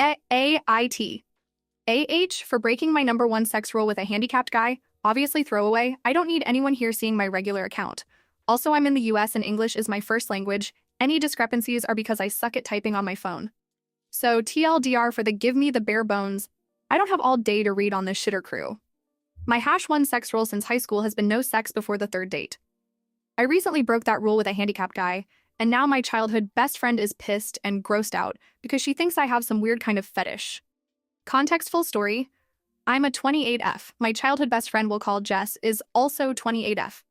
AIT. AH for breaking my number one sex rule with a handicapped guy. Obviously throwaway. I don't need anyone here seeing my regular account. Also, I'm in the US and English is my first language. Any discrepancies are because I suck at typing on my phone. So TLDR for the give me the bare bones. I don't have all day to read on this shitter crew. My #1 sex rule since high school has been no sex before the third date. I recently broke that rule with a handicapped guy, and now my childhood best friend is pissed and grossed out because she thinks I have some weird kind of fetish. Context full story. I'm a 28F. My childhood best friend we'll call Jess is also 28F.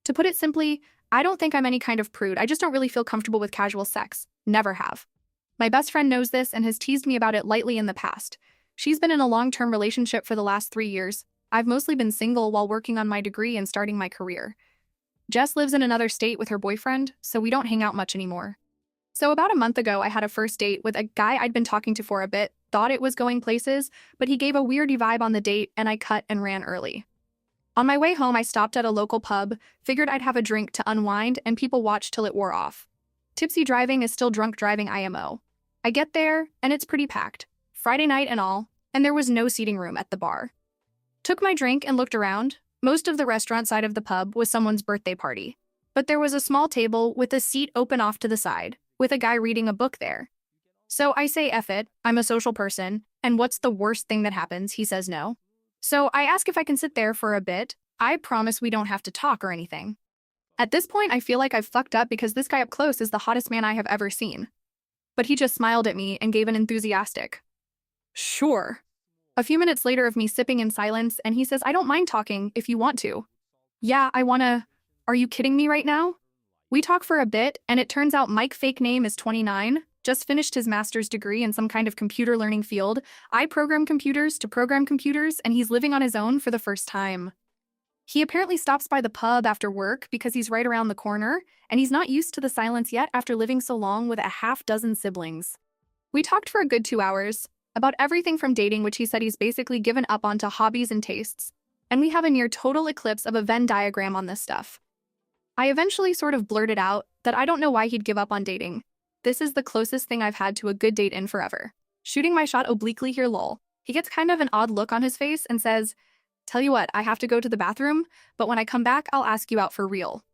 To put it simply, I don't think I'm any kind of prude. I just don't really feel comfortable with casual sex. Never have. My best friend knows this and has teased me about it lightly in the past. She's been in a long-term relationship for the last 3 years. I've mostly been single while working on my degree and starting my career. Jess lives in another state with her boyfriend, so we don't hang out much anymore. So about a month ago, I had a first date with a guy I'd been talking to for a bit, thought it was going places, but he gave a weirdy vibe on the date and I cut and ran early. On my way home, I stopped at a local pub, figured I'd have a drink to unwind, and people watched till it wore off. Tipsy driving is still drunk driving IMO. I get there, and it's pretty packed. Friday night and all, and there was no seating room at the bar. Took my drink and looked around. Most of the restaurant side of the pub was someone's birthday party. But there was a small table with a seat open off to the side, with a guy reading a book there. So I say F it, I'm a social person, and what's the worst thing that happens? He says no. So I ask if I can sit there for a bit. I promise we don't have to talk or anything. At this point, I feel like I've fucked up because this guy up close is the hottest man I have ever seen. But he just smiled at me and gave an enthusiastic sure. A few minutes later of me sipping in silence, and he says, I don't mind talking if you want to. Yeah, I wanna. Are you kidding me right now? We talk for a bit, and it turns out Mike, fake name, is 29, just finished his master's degree in some kind of computer learning field. I program computers to program computers, and he's living on his own for the first time. He apparently stops by the pub after work because he's right around the corner, and he's not used to the silence yet after living so long with a half-dozen siblings. We talked for a good 2 hours, about everything from dating, which he said he's basically given up on, to hobbies and tastes, and we have a near total eclipse of a Venn diagram on this stuff. I eventually sort of blurted out that I don't know why he'd give up on dating. This is the closest thing I've had to a good date in forever. Shooting my shot obliquely here, lol. He gets kind of an odd look on his face and says, tell you what, I have to go to the bathroom, but when I come back, I'll ask you out for real.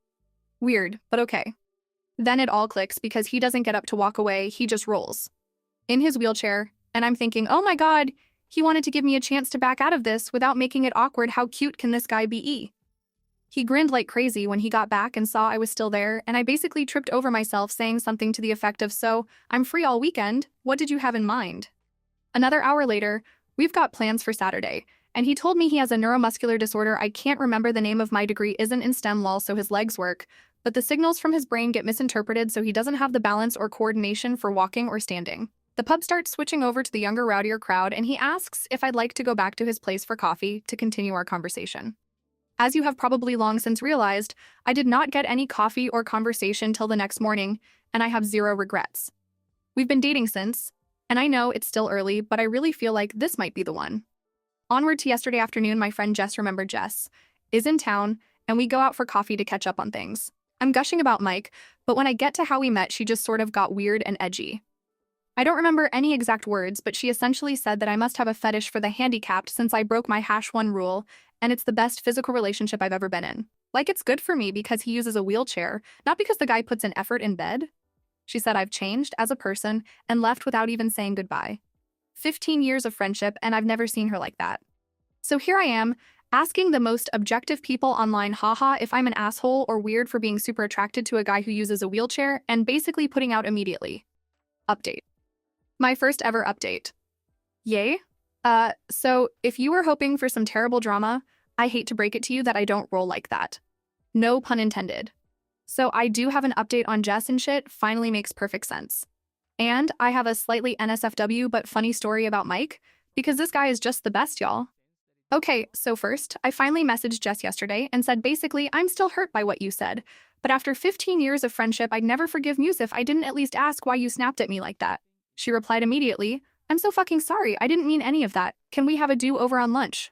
Weird, but okay. Then it all clicks because he doesn't get up to walk away, he just rolls in his wheelchair, and I'm thinking, oh my god, he wanted to give me a chance to back out of this without making it awkward. How cute can this guy be? He grinned like crazy when he got back and saw I was still there, and I basically tripped over myself saying something to the effect of, so, I'm free all weekend, what did you have in mind? Another hour later, we've got plans for Saturday, and he told me he has a neuromuscular disorder. I can't remember the name of my degree isn't in STEM, lol, so his legs work, but the signals from his brain get misinterpreted, so he doesn't have the balance or coordination for walking or standing. The pub starts switching over to the younger, rowdier crowd, and he asks if I'd like to go back to his place for coffee to continue our conversation. As you have probably long since realized, I did not get any coffee or conversation till the next morning, and I have zero regrets. We've been dating since, and I know it's still early, but I really feel like this might be the one. Onward to yesterday afternoon, my friend Jess, remember Jess, is in town, and we go out for coffee to catch up on things. I'm gushing about Mike, but when I get to how we met, she just sort of got weird and edgy. I don't remember any exact words, but she essentially said that I must have a fetish for the handicapped since I broke my #1 rule, and it's the best physical relationship I've ever been in. Like it's good for me because he uses a wheelchair, not because the guy puts in effort in bed. She said I've changed as a person and left without even saying goodbye. 15 years of friendship, and I've never seen her like that. So here I am, asking the most objective people online, haha, if I'm an asshole or weird for being super attracted to a guy who uses a wheelchair, and basically putting out immediately. Update. My first ever update. Yay? So if you were hoping for some terrible drama, I hate to break it to you that I don't roll like that. No pun intended. So I do have an update on Jess and shit, finally makes perfect sense. And I have a slightly NSFW but funny story about Mike, because this guy is just the best, y'all. Okay, so first, I finally messaged Jess yesterday and said basically, I'm still hurt by what you said, but after 15 years of friendship, I'd never forgive Muse if I didn't at least ask why you snapped at me like that. She replied immediately, I'm so fucking sorry, I didn't mean any of that. Can we have a do-over on lunch?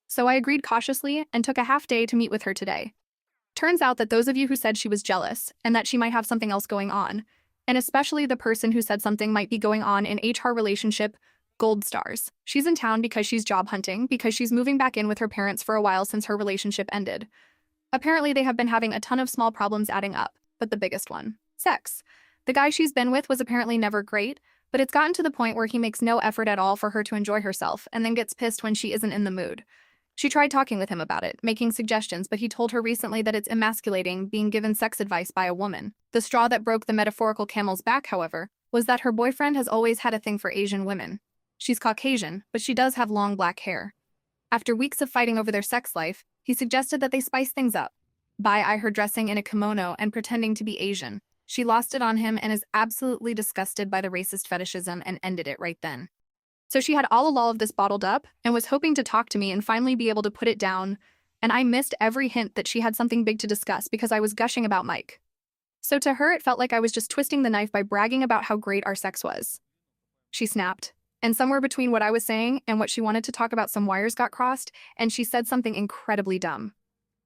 So I agreed cautiously and took a half day to meet with her today. Turns out that those of you who said she was jealous and that she might have something else going on, and especially the person who said something might be going on in HR relationship, gold stars. She's in town because she's job hunting, because she's moving back in with her parents for a while since her relationship ended. Apparently, they have been having a ton of small problems adding up, but the biggest one, sex. The guy she's been with was apparently never great, but it's gotten to the point where he makes no effort at all for her to enjoy herself and then gets pissed when she isn't in the mood. She tried talking with him about it, making suggestions, but he told her recently that it's emasculating being given sex advice by a woman. The straw that broke the metaphorical camel's back, however, was that her boyfriend has always had a thing for Asian women. She's Caucasian, but she does have long black hair. After weeks of fighting over their sex life, he suggested that they spice things up. Buy her dressing in a kimono and pretending to be Asian. She lost it on him and is absolutely disgusted by the racist fetishism and ended it right then. So she had all of this bottled up and was hoping to talk to me and finally be able to put it down, and I missed every hint that she had something big to discuss because I was gushing about Mike. So to her, it felt like I was just twisting the knife by bragging about how great our sex was. She snapped, and somewhere between what I was saying and what she wanted to talk about, some wires got crossed, and she said something incredibly dumb.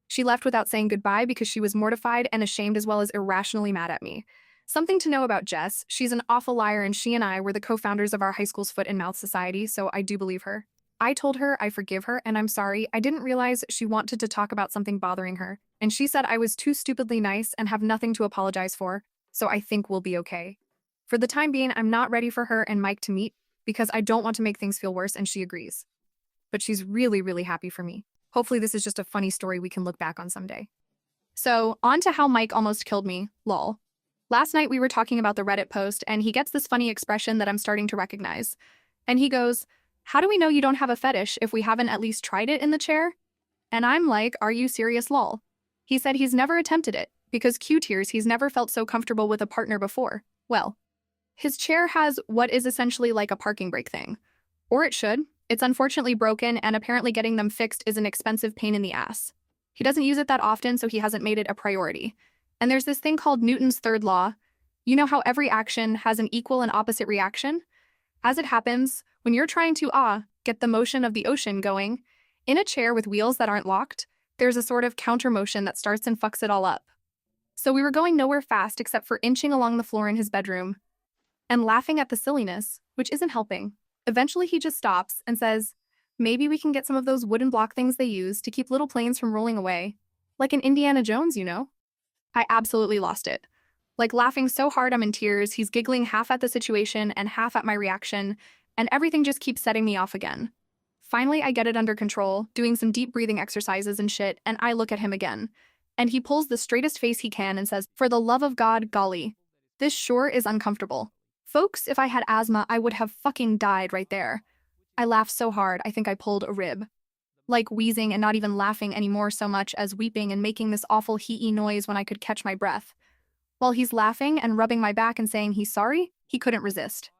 She left without saying goodbye because she was mortified and ashamed as well as irrationally mad at me. Something to know about Jess, she's an awful liar and she and I were the co-founders of our high school's Foot and Mouth Society, so I do believe her. I told her I forgive her and I'm sorry. I didn't realize she wanted to talk about something bothering her, and she said I was too stupidly nice and have nothing to apologize for, so I think we'll be okay. For the time being, I'm not ready for her and Mike to meet because I don't want to make things feel worse, and she agrees. But she's really, really happy for me. Hopefully this is just a funny story we can look back on someday. So, on to how Mike almost killed me, lol. Last night we were talking about the Reddit post, and he gets this funny expression that I'm starting to recognize. And he goes, "How do we know you don't have a fetish if we haven't at least tried it in the chair?" And I'm like, "Are you serious, lol?" He said he's never attempted it, because Q tears he's never felt so comfortable with a partner before. Well, his chair has what is essentially like a parking brake thing. Or it should. It's unfortunately broken, and apparently getting them fixed is an expensive pain in the ass. He doesn't use it that often, so he hasn't made it a priority. And there's this thing called Newton's third law. You know how every action has an equal and opposite reaction? As it happens, when you're trying to get the motion of the ocean going, in a chair with wheels that aren't locked, there's a sort of counter motion that starts and fucks it all up. So we were going nowhere fast except for inching along the floor in his bedroom and laughing at the silliness, which isn't helping. Eventually he just stops and says, "Maybe we can get some of those wooden block things they use to keep little planes from rolling away. Like in Indiana Jones, you know?" I absolutely lost it. Like laughing so hard I'm in tears, he's giggling half at the situation and half at my reaction, and everything just keeps setting me off again. Finally, I get it under control, doing some deep breathing exercises and shit, and I look at him again. And he pulls the straightest face he can and says, "For the love of God, golly, this sure is uncomfortable. Folks, if I had asthma, I would have fucking died right there." I laughed so hard, I think I pulled a rib. Like wheezing and not even laughing anymore so much as weeping and making this awful hee-ee noise when I could catch my breath. While he's laughing and rubbing my back and saying he's sorry, he couldn't resist.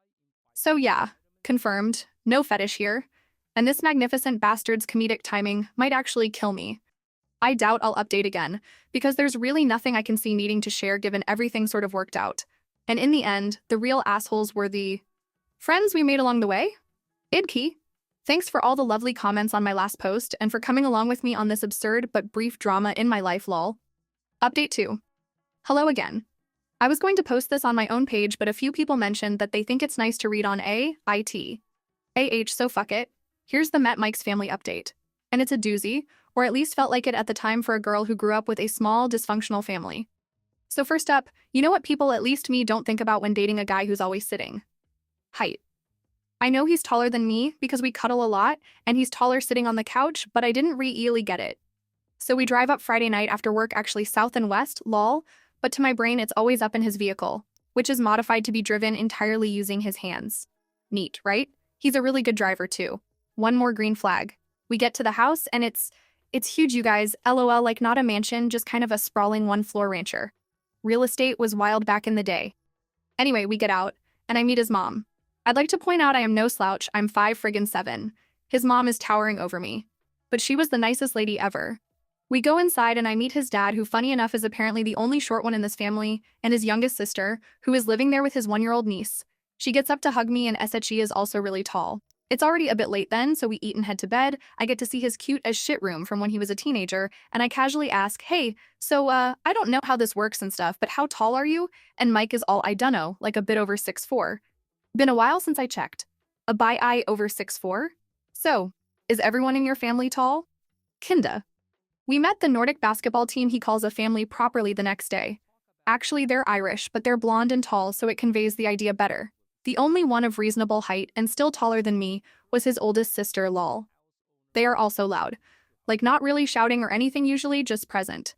So yeah, confirmed, no fetish here. And this magnificent bastard's comedic timing might actually kill me. I doubt I'll update again, because there's really nothing I can see needing to share given everything sort of worked out. And in the end, the real assholes were the friends we made along the way. Idkey. Thanks for all the lovely comments on my last post and for coming along with me on this absurd but brief drama in my life, lol. Update 2. Hello again. I was going to post this on my own page, but a few people mentioned that they think it's nice to read on AITA. So fuck it. Here's the Met Mike's family update. And it's a doozy, or at least felt like it at the time for a girl who grew up with a small, dysfunctional family. So first up, you know what people, at least me, don't think about when dating a guy who's always sitting? Height. I know he's taller than me because we cuddle a lot, and he's taller sitting on the couch, but I didn't really get it. So we drive up Friday night after work, actually south and west, lol, but to my brain it's always up in his vehicle, which is modified to be driven entirely using his hands. Neat, right? He's a really good driver too. One more green flag. We get to the house and it's huge, you guys, lol, like not a mansion, just kind of a sprawling one-floor rancher. Real estate was wild back in the day. Anyway, we get out, and I meet his mom. I'd like to point out I am no slouch, I'm 5'7". His mom is towering over me. But she was the nicest lady ever. We go inside and I meet his dad, who funny enough is apparently the only short one in this family, and his youngest sister, who is living there with his 1-year-old niece. She gets up to hug me, and SHE is also really tall. It's already a bit late then, so we eat and head to bed. I get to see his cute as shit room from when he was a teenager, and I casually ask, hey, so, I don't know how this works and stuff, but how tall are you? And Mike is all I dunno, like a bit over 6'4". Been a while since I checked. A bi eye over 6'4"? So, is everyone in your family tall? Kinda. We met the Nordic basketball team he calls a family properly the next day. Actually, they're Irish, but they're blonde and tall, so it conveys the idea better. The only one of reasonable height and still taller than me was his oldest sister, lol. They are also loud. Like not really shouting or anything usually, just present.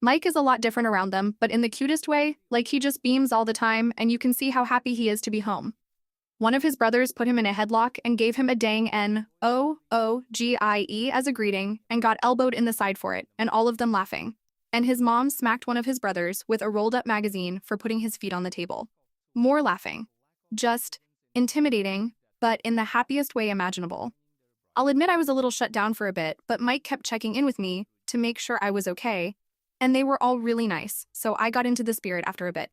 Mike is a lot different around them, but in the cutest way, like he just beams all the time and you can see how happy he is to be home. One of his brothers put him in a headlock and gave him a dang N-O-O-G-I-E as a greeting and got elbowed in the side for it, and all of them laughing. And his mom smacked one of his brothers with a rolled-up magazine for putting his feet on the table. More laughing. Just intimidating, but in the happiest way imaginable. I'll admit I was a little shut down for a bit, but Mike kept checking in with me to make sure I was okay, and they were all really nice, so I got into the spirit after a bit.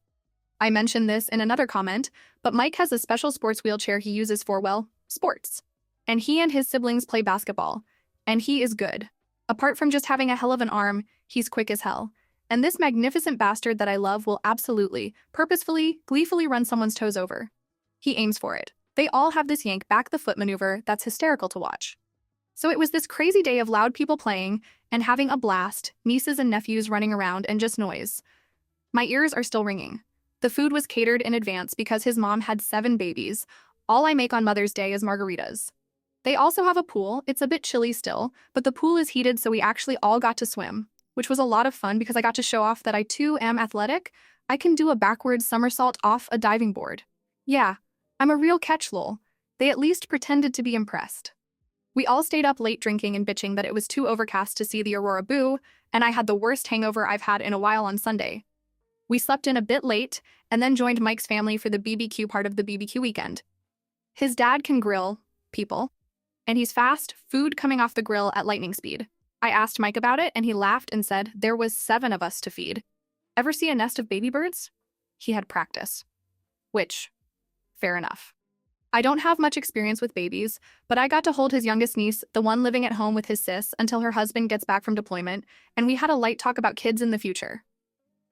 I mentioned this in another comment, but Mike has a special sports wheelchair he uses for, well, sports. And he and his siblings play basketball, and he is good. Apart from just having a hell of an arm, he's quick as hell. And this magnificent bastard that I love will absolutely, purposefully, gleefully run someone's toes over. He aims for it. They all have this yank back the foot maneuver that's hysterical to watch. So it was this crazy day of loud people playing and having a blast, nieces and nephews running around and just noise. My ears are still ringing. The food was catered in advance because his mom had 7 babies. All I make on Mother's Day is margaritas. They also have a pool. It's a bit chilly still, but the pool is heated, so we actually all got to swim, which was a lot of fun because I got to show off that I too am athletic. I can do a backwards somersault off a diving board. Yeah, I'm a real catch, lol. They at least pretended to be impressed. We all stayed up late drinking and bitching that it was too overcast to see the aurora boo, and I had the worst hangover I've had in a while on Sunday. We slept in a bit late and then joined Mike's family for the BBQ part of the BBQ weekend. His dad can grill people, and he's fast, food coming off the grill at lightning speed. I asked Mike about it, and he laughed and said there was 7 of us to feed. Ever see a nest of baby birds? He had practice. Which, fair enough. I don't have much experience with babies, but I got to hold his youngest niece, the one living at home with his sis, until her husband gets back from deployment, and we had a light talk about kids in the future.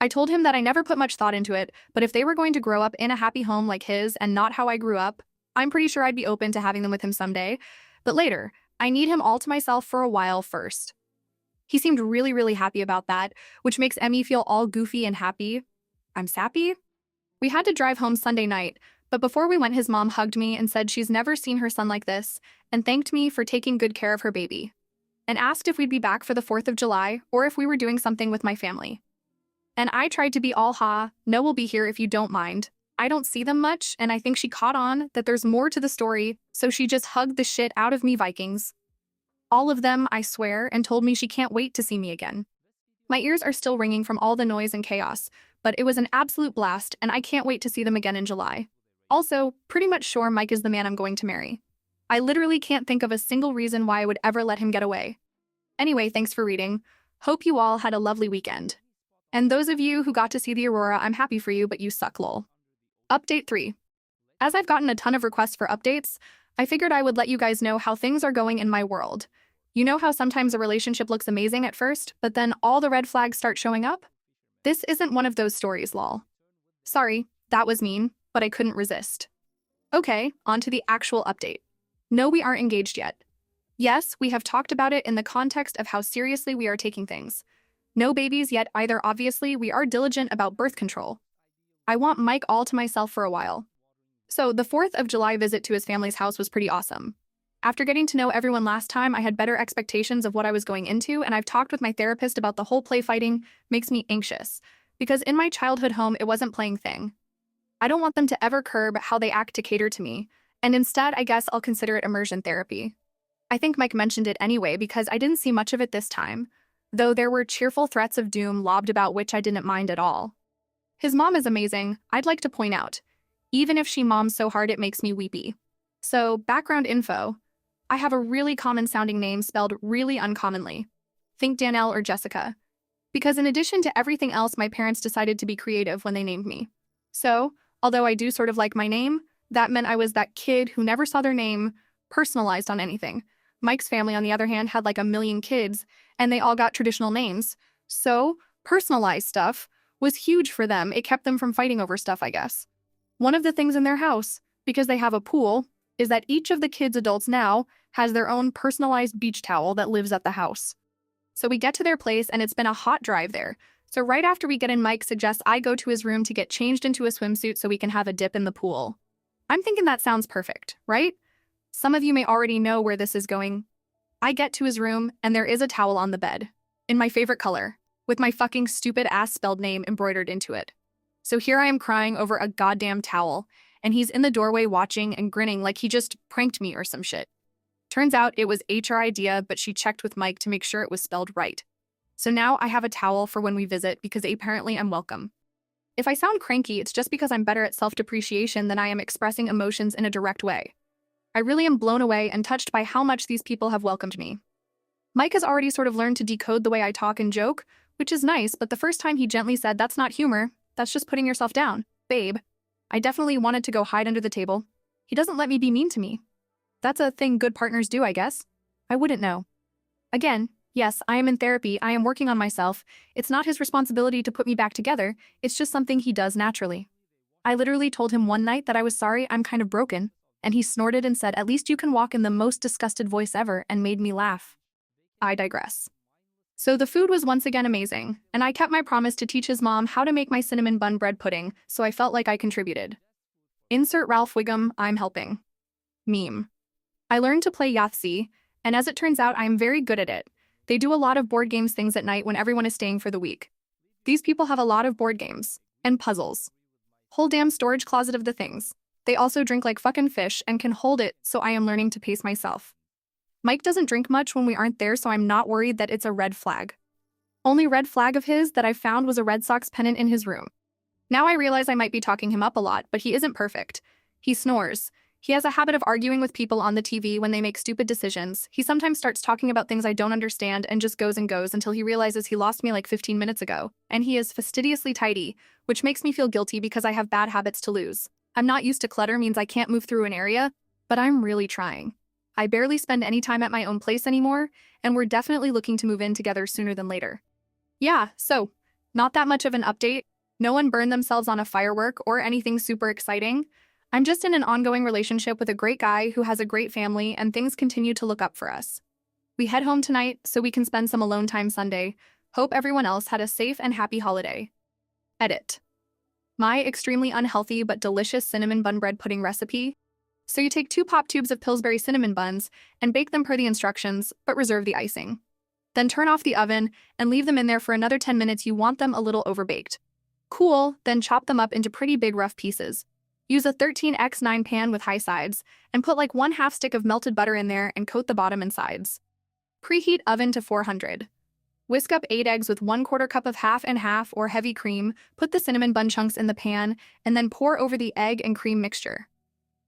I told him that I never put much thought into it, but if they were going to grow up in a happy home like his and not how I grew up, I'm pretty sure I'd be open to having them with him someday. But later, I need him all to myself for a while first. He seemed really, really happy about that, which makes Emmy feel all goofy and happy. I'm sappy? We had to drive home Sunday night, but before we went, his mom hugged me and said she's never seen her son like this, and thanked me for taking good care of her baby, and asked if we'd be back for the 4th of July or if we were doing something with my family. And I tried to be all no, we'll be here if you don't mind. I don't see them much, and I think she caught on that there's more to the story, so she just hugged the shit out of me, Vikings. All of them, I swear, and told me she can't wait to see me again. My ears are still ringing from all the noise and chaos, but it was an absolute blast, and I can't wait to see them again in July. Also, pretty much sure Mike is the man I'm going to marry. I literally can't think of a single reason why I would ever let him get away. Anyway, thanks for reading. Hope you all had a lovely weekend. And those of you who got to see the aurora, I'm happy for you, but you suck, lol. Update 3. As I've gotten a ton of requests for updates, I figured I would let you guys know how things are going in my world. You know how sometimes a relationship looks amazing at first, but then all the red flags start showing up? This isn't one of those stories, lol. Sorry, that was mean, but I couldn't resist. Okay, on to the actual update. No, we aren't engaged yet. Yes, we have talked about it in the context of how seriously we are taking things. No babies yet either. Obviously, we are diligent about birth control. I want Mike all to myself for a while. So the 4th of July visit to his family's house was pretty awesome. After getting to know everyone last time, I had better expectations of what I was going into, and I've talked with my therapist about the whole play fighting makes me anxious, because in my childhood home, it wasn't playing thing. I don't want them to ever curb how they act to cater to me, and instead, I guess I'll consider it immersion therapy. I think Mike mentioned it anyway because I didn't see much of it this time, though there were cheerful threats of doom lobbed about which I didn't mind at all. His mom is amazing, I'd like to point out, even if she moms so hard it makes me weepy. So, background info. I have a really common-sounding name spelled really uncommonly. Think Danielle or Jessica. Because in addition to everything else, my parents decided to be creative when they named me. So, although I do sort of like my name, that meant I was that kid who never saw their name personalized on anything. Mike's family, on the other hand, had like a million kids, and they all got traditional names. So, personalized stuff was huge for them. It kept them from fighting over stuff, I guess. One of the things in their house, because they have a pool, is that each of the kids' adults now has their own personalized beach towel that lives at the house. So we get to their place, and it's been a hot drive there. So right after we get in, Mike suggests I go to his room to get changed into a swimsuit so we can have a dip in the pool. I'm thinking that sounds perfect, right? Some of you may already know where this is going. I get to his room, and there is a towel on the bed, in my favorite color, with my fucking stupid ass spelled name embroidered into it. So here I am crying over a goddamn towel, and he's in the doorway watching and grinning like he just pranked me or some shit. Turns out it was HR idea, but she checked with Mike to make sure it was spelled right. So now I have a towel for when we visit because apparently I'm welcome. If I sound cranky, it's just because I'm better at self-depreciation than I am expressing emotions in a direct way. I really am blown away and touched by how much these people have welcomed me. Mike has already sort of learned to decode the way I talk and joke, which is nice, but the first time he gently said, "That's not humor, that's just putting yourself down, babe." I definitely wanted to go hide under the table. He doesn't let me be mean to me. That's a thing good partners do, I guess. I wouldn't know. Again, yes, I am in therapy, I am working on myself. It's not his responsibility to put me back together, it's just something he does naturally. I literally told him one night that I was sorry, I'm kind of broken, and he snorted and said, "At least you can walk," in the most disgusted voice ever, and made me laugh. I digress. So the food was once again amazing, and I kept my promise to teach his mom how to make my cinnamon bun bread pudding, so I felt like I contributed. Insert Ralph Wiggum, I'm helping. Meme. I learned to play Yahtzee, and as it turns out, I am very good at it. They do a lot of board games things at night when everyone is staying for the week. These people have a lot of board games. And puzzles. Whole damn storage closet of the things. They also drink like fucking fish and can hold it, so I am learning to pace myself. Mike doesn't drink much when we aren't there, so I'm not worried that it's a red flag. Only red flag of his that I found was a Red Sox pennant in his room. Now I realize I might be talking him up a lot, but he isn't perfect. He snores. He has a habit of arguing with people on the TV when they make stupid decisions. He sometimes starts talking about things I don't understand and just goes and goes until he realizes he lost me like 15 minutes ago. And he is fastidiously tidy, which makes me feel guilty because I have bad habits to lose. I'm not used to clutter means I can't move through an area, but I'm really trying. I barely spend any time at my own place anymore, and we're definitely looking to move in together sooner than later. Yeah, so, not that much of an update. No one burned themselves on a firework or anything super exciting. I'm just in an ongoing relationship with a great guy who has a great family, and things continue to look up for us. We head home tonight so we can spend some alone time Sunday. Hope everyone else had a safe and happy holiday. Edit. My extremely unhealthy but delicious cinnamon bun bread pudding recipe. So you take 2 pop tubes of Pillsbury cinnamon buns and bake them per the instructions, but reserve the icing. Then turn off the oven and leave them in there for another 10 minutes. You want them a little overbaked. Cool, then chop them up into pretty big rough pieces. Use a 13x9 pan with high sides and put like 1/2 stick of melted butter in there and coat the bottom and sides. Preheat oven to 400. Whisk up 8 eggs with 1/4 cup of half and half or heavy cream. Put the cinnamon bun chunks in the pan and then pour over the egg and cream mixture.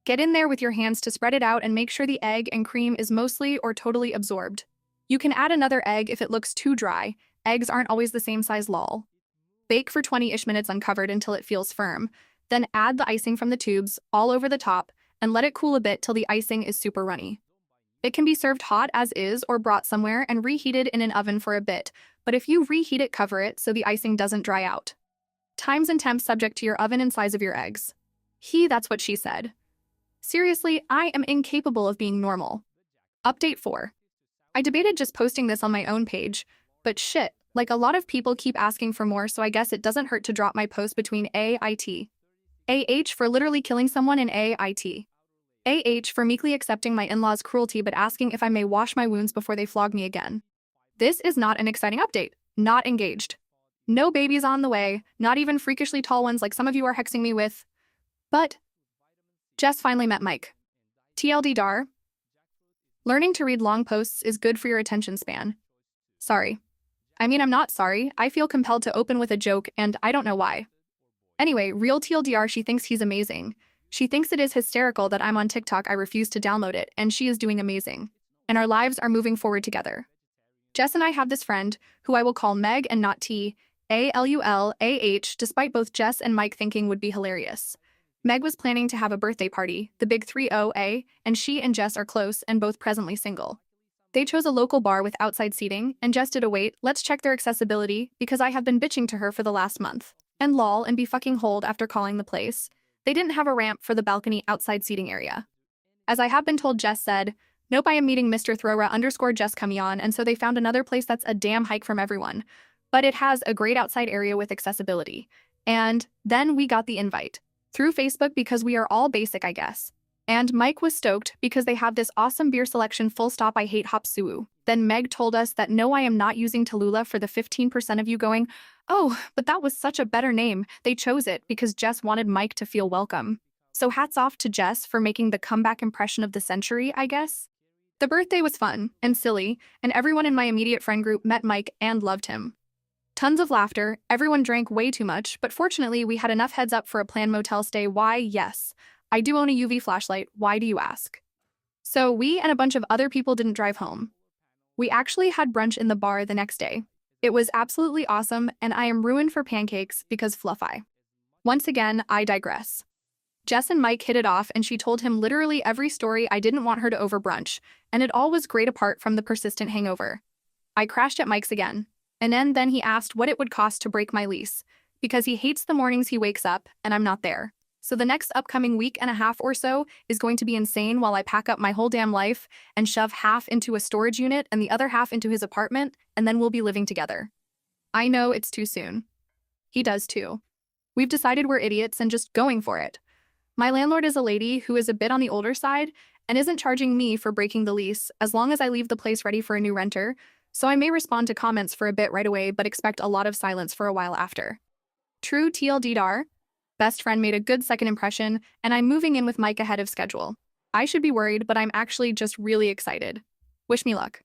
Get in there with your hands to spread it out and make sure the egg and cream is mostly or totally absorbed. You can add another egg if it looks too dry. Eggs aren't always the same size, lol. Bake for 20-ish minutes uncovered until it feels firm. Then add the icing from the tubes all over the top and let it cool a bit till the icing is super runny. It can be served hot as is or brought somewhere and reheated in an oven for a bit, but if you reheat it, cover it so the icing doesn't dry out. Times and temps subject to your oven and size of your eggs. That's what she said. Seriously, I am incapable of being normal. Update 4. I debated just posting this on my own page, but shit, like a lot of people keep asking for more, so I guess it doesn't hurt to drop my post between AIT. AH for literally killing someone in AIT. AH for meekly accepting my in-laws' cruelty but asking if I may wash my wounds before they flog me again. This is not an exciting update. Not engaged. No babies on the way, not even freakishly tall ones like some of you are hexing me with. But Jess finally met Mike. TLD dar. Learning to read long posts is good for your attention span. Sorry. I mean, I'm not sorry. I feel compelled to open with a joke, and I don't know why. Anyway, real TLDR, she thinks he's amazing. She thinks it is hysterical that I'm on TikTok. I refuse to download it, and she is doing amazing. And our lives are moving forward together. Jess and I have this friend, who I will call Meg and not T, ALULAH, despite both Jess and Mike thinking would be hilarious. Meg was planning to have a birthday party, the big 30A, and she and Jess are close and both presently single. They chose a local bar with outside seating, and Jess did a wait, let's check their accessibility, because I have been bitching to her for the last month. And lol and be fucking hold after calling the place. They didn't have a ramp for the balcony outside seating area. As I have been told, Jess said, nope, I am meeting Mr. Throra _ Jess Camion, and so they found another place that's a damn hike from everyone. But it has a great outside area with accessibility. And then we got the invite. Through Facebook because we are all basic, I guess. And Mike was stoked because they have this awesome beer selection full stop I hate hop suwu. Then Meg told us that no, I am not using Tallulah for the 15% of you going, oh, but that was such a better name. They chose it because Jess wanted Mike to feel welcome. So hats off to Jess for making the comeback impression of the century, I guess. The birthday was fun and silly, and everyone in my immediate friend group met Mike and loved him. Tons of laughter, everyone drank way too much, but fortunately we had enough heads up for a planned motel stay. Why, yes. I do own a UV flashlight, why do you ask? So we and a bunch of other people didn't drive home. We actually had brunch in the bar the next day. It was absolutely awesome, and I am ruined for pancakes because fluffy. Once again, I digress. Jess and Mike hit it off, and she told him literally every story I didn't want her to over brunch, and it all was great apart from the persistent hangover. I crashed at Mike's again, and then he asked what it would cost to break my lease, because he hates the mornings he wakes up, and I'm not there. So the next upcoming week and a half or so is going to be insane while I pack up my whole damn life and shove half into a storage unit and the other half into his apartment, and then we'll be living together. I know it's too soon. He does too. We've decided we're idiots and just going for it. My landlord is a lady who is a bit on the older side and isn't charging me for breaking the lease as long as I leave the place ready for a new renter, so I may respond to comments for a bit right away but expect a lot of silence for a while after. True TLDR. Best friend made a good second impression, and I'm moving in with Mike ahead of schedule. I should be worried, but I'm actually just really excited. Wish me luck.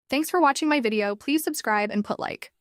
Thanks for watching my video, please subscribe and put like.